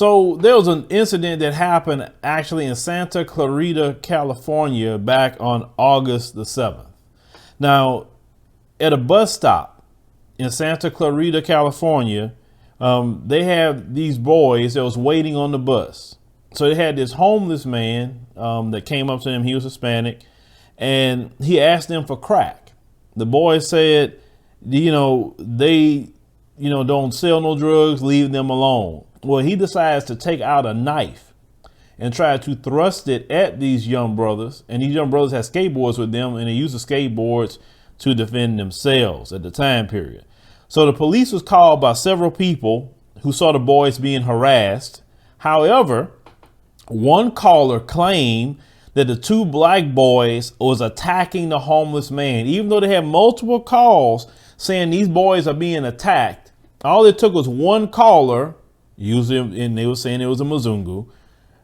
So there was an incident that happened actually in Santa Clarita, California, back on August the 7th. Now, at a bus stop in Santa Clarita, California, they have these boys that was waiting on the bus. So they had this homeless man that came up to him. He was Hispanic, and he asked them for crack. The boys said, they, don't sell no drugs, leave them alone. Well, he decides to take out a knife and try to thrust it at these young brothers. And these young brothers had skateboards with them, and they used the skateboards to defend themselves at the time period. So the police was called by several people who saw the boys being harassed. However, one caller claimed that the two black boys was attacking the homeless man. Even though they had multiple calls saying these boys are being attacked, all it took was one caller, usually, and they were saying it was a Mzungu,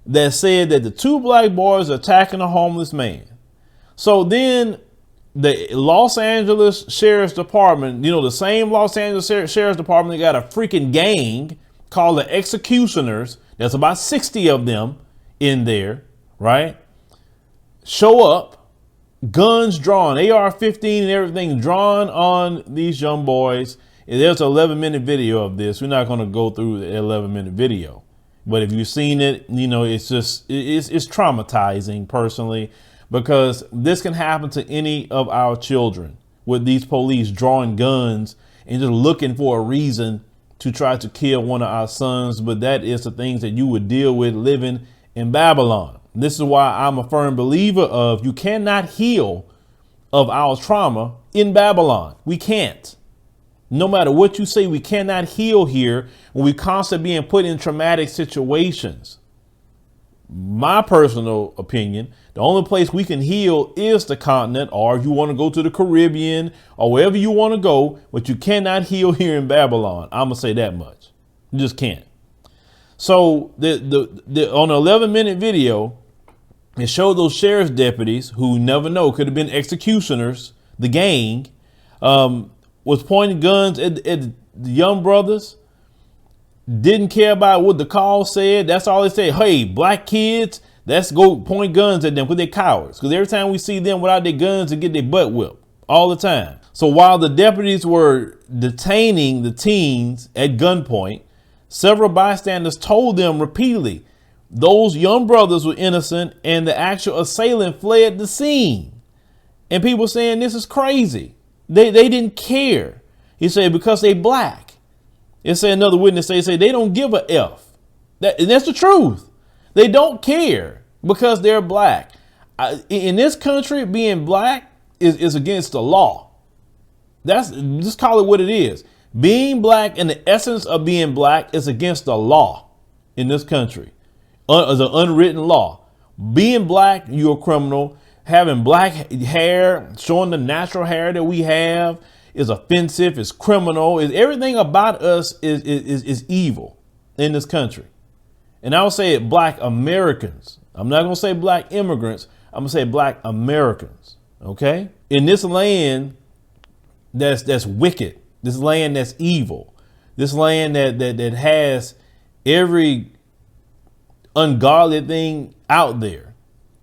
that said that the two black boys are attacking a homeless man. So then the Los Angeles Sheriff's Department, the same Los Angeles Sheriff's Department, got a freaking gang called the Executioners. There's about 60 of them in there, right? Show up, guns drawn, AR-15 and everything drawn on these young boys. And there's an 11-minute video of this. We're not going to go through the 11-minute video, but if you've seen it, it's just, it's traumatizing personally, because this can happen to any of our children with these police drawing guns and just looking for a reason to try to kill one of our sons. But that is the things that you would deal with living in Babylon. This is why I'm a firm believer of you cannot heal of our trauma in Babylon. We can't. No matter what you say, we cannot heal here when we constantly being put in traumatic situations. My personal opinion, the only place we can heal is the continent, or if you want to go to the Caribbean or wherever you want to go, but you cannot heal here in Babylon. I'm going to say that much. You just can't. So on the 11-minute video, it showed those sheriff's deputies who never know, could have been executioners, the gang, was pointing guns at the young brothers, didn't care about what the call said. That's all they said. Hey, black kids, let's go point guns at them because they're cowards. Because every time we see them without their guns, they get their butt whipped all the time. So while the deputies were detaining the teens at gunpoint, several bystanders told them repeatedly those young brothers were innocent and the actual assailant fled the scene. And people saying this is crazy. They didn't care. He said because they black. It said another witness say they don't give a F. And that's the truth. They don't care because they're black. In this country, being black is against the law. Just call it what it is. Being black and the essence of being black is against the law in this country. As an unwritten law. Being black, you're a criminal. Having black hair, showing the natural hair that we have is offensive, is criminal, is everything about us is evil in this country. And I would say black Americans. I'm not going to say black immigrants. I'm going to say black Americans. OK, in this land that's wicked, this land that's evil, this land that has every ungodly thing out there.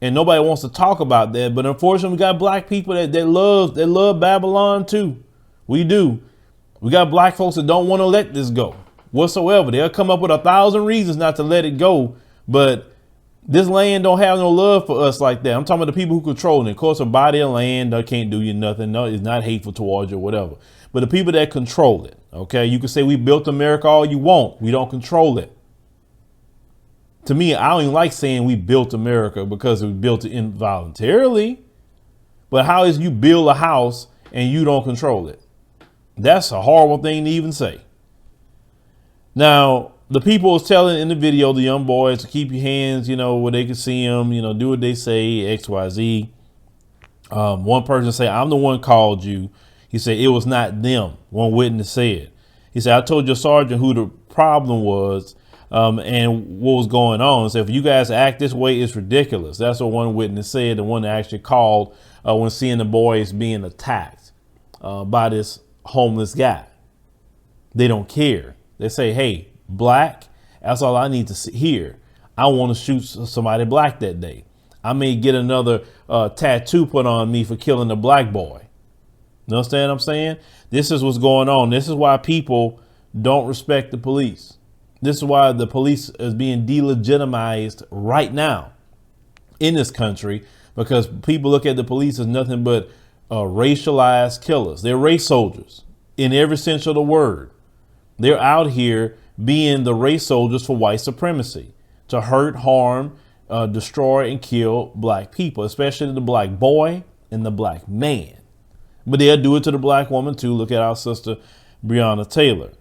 And nobody wants to talk about that. But unfortunately, we got black people that love Babylon, too. We do. We got black folks that don't want to let this go whatsoever. They'll come up with 1,000 reasons not to let it go. But this land don't have no love for us like that. I'm talking about the people who control it. Of course, a body of land, they can't do you nothing. No, it's not hateful towards you or whatever. But the people that control it. OK, you can say we built America all you want. We don't control it. To me, I don't even like saying we built America because we built it involuntarily. But how is you build a house and you don't control it? That's a horrible thing to even say. Now, the people was telling in the video, the young boys, to keep your hands, where they can see them, do what they say, X, Y, Z. One person said, I'm the one called you. He said, it was not them. One witness said. He said, I told your sergeant who the problem was. And what was going on. So if you guys act this way, it's ridiculous. That's what one witness said. The one that actually called when seeing the boys being attacked by this homeless guy. They don't care. They say, hey, black That's all I need to hear. I want to shoot somebody black that day. I may get another tattoo put on me for killing a black boy. You understand what I'm saying? This is what's going on. This is why people don't respect the police. This is why the police is being delegitimized right now in this country, because people look at the police as nothing but racialized killers. They're race soldiers in every sense of the word. They're out here being the race soldiers for white supremacy, to hurt, harm, destroy, and kill black people, especially the black boy and the black man. But they'll do it to the black woman too. Look at our sister Breonna Taylor.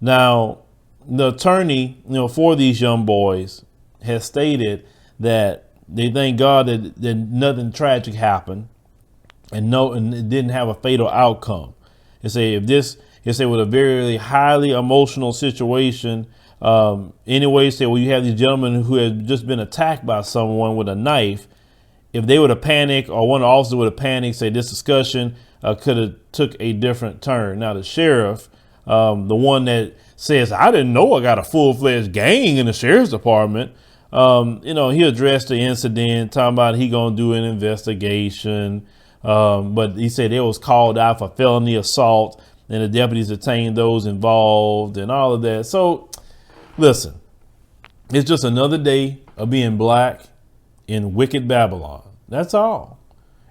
Now, the attorney, for these young boys has stated that they thank God that nothing tragic happened and it didn't have a fatal outcome. They say with a very highly emotional situation. Anyway, say, well, you have these gentlemen who had just been attacked by someone with a knife. If they would have panicked, or one of the officers would have panicked, say this discussion could have took a different turn. Now, the sheriff, the one that says, I didn't know I got a full-fledged gang in the sheriff's department. He addressed the incident, talking about he going to do an investigation. But he said it was called out for felony assault and the deputies detained those involved and all of that. So listen, it's just another day of being black in wicked Babylon. That's all.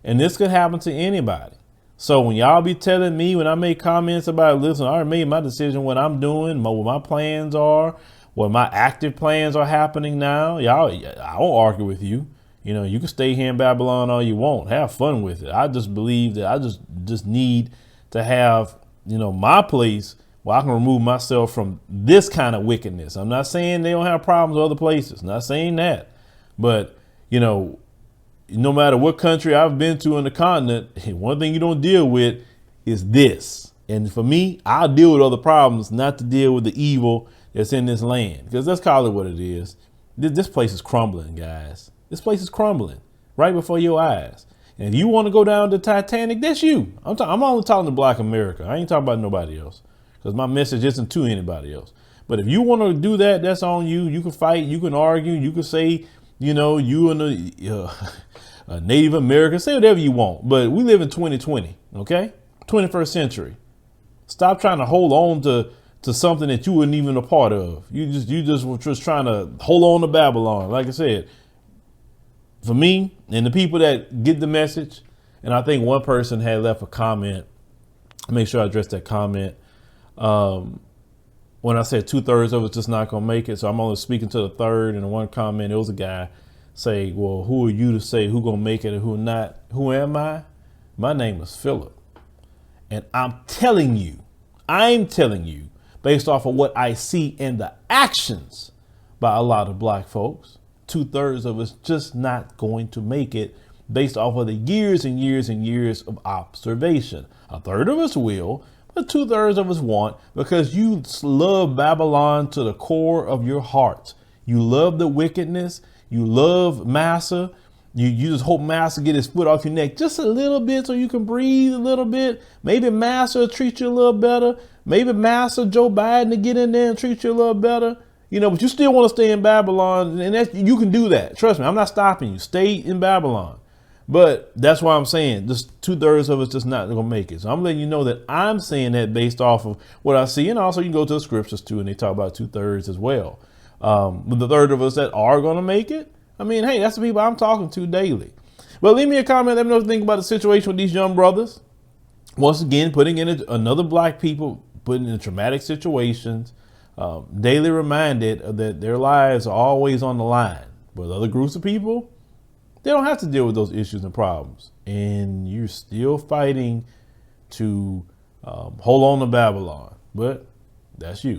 And this could happen to anybody. So when y'all be telling me, when I make comments about, listen, I already made my decision, what I'm doing, what my plans are, what my active plans are happening now. Y'all, I won't argue with you. You can stay here in Babylon all you want. Have fun with it. I just believe that I just need to have, my place where I can remove myself from this kind of wickedness. I'm not saying they don't have problems with other places. Not saying that. But, no matter what country I've been to in the continent, one thing you don't deal with is this. And for me, I'll deal with other problems, not to deal with the evil that's in this land. Because let's call it what it is. This place is crumbling, guys. This place is crumbling right before your eyes. And if you want to go down to Titanic, that's you. I'm only talking to Black America. I ain't talking about nobody else, because my message isn't to anybody else. But if you want to do that, that's on you. You can fight. You can argue. You can say, you and a Native American, say whatever you want. But we live in 2020, okay? 21st century. Stop trying to hold on to something that you weren't even a part of. You just were just trying to hold on to Babylon. Like I said, for me and the people that get the message, and I think one person had left a comment. Make sure I address that comment. When I said 2/3 of it's just not going to make it. So I'm only speaking to the third. And in one comment, there was a guy say, well, who are you to say who going to make it and who not? Who am I? My name is Phillip. And I'm telling you, based off of what I see in the actions by a lot of black folks, 2/3 of us just not going to make it based off of the years and years and years of observation. 1/3 of us will, but 2/3 of us won't, because you love Babylon to the core of your heart. You love the wickedness. You love Massa. You just hope Massa get his foot off your neck just a little bit so you can breathe a little bit. Maybe Massa will treat you a little better. Maybe Massa, Joe Biden, to get in there and treat you a little better. But you still want to stay in Babylon, and you can do that. Trust me, I'm not stopping you. Stay in Babylon. But that's why I'm saying just 2/3 of us just not going to make it. So I'm letting you know that I'm saying that based off of what I see. And also you can go to the scriptures too, and they talk about 2/3 as well. But the third of us that are going to make it, I mean, hey, that's the people I'm talking to daily. But leave me a comment. Let me know what you think about the situation with these young brothers. Once again, putting in another black people, putting in traumatic situations, daily reminded that their lives are always on the line. But other groups of people, they don't have to deal with those issues and problems. And you're still fighting to hold on to Babylon. But that's you.